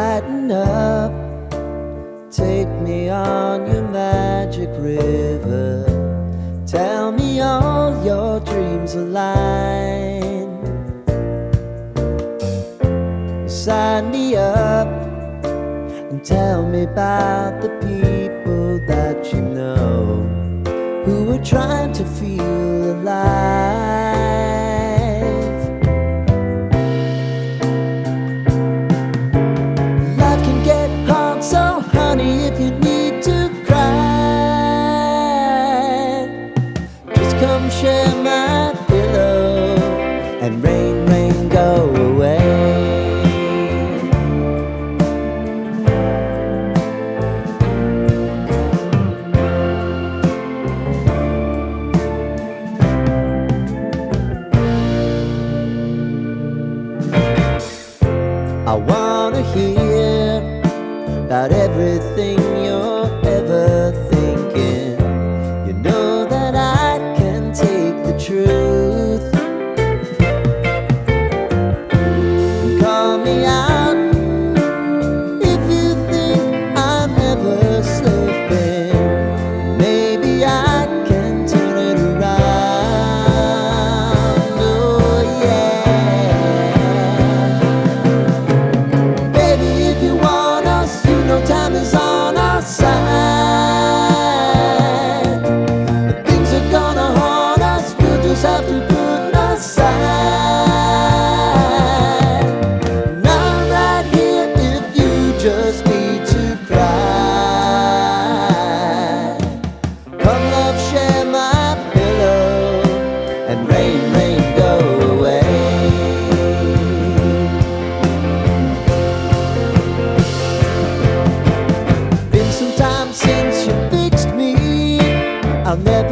Lighten up, take me on your magic river. Tell me all your dreams align. Sign me up and tell me about the people that you know who are trying to feel alive. Life can get hard, so honey, if you need to cry, just come share my pillow and rain, rain, go away. I wanna hear about everything you're ever thinking. You know that I can take the truth. And call me out if you think I'm ever slipping. Maybe I can turn it around. Oh yeah. Time is on our side. Things are gonna haunt us, we'll just have to put aside. And I'm right here if you just need to cry. Come love, share my pillow and rain, rain, go away. Since you fixed me, I'll never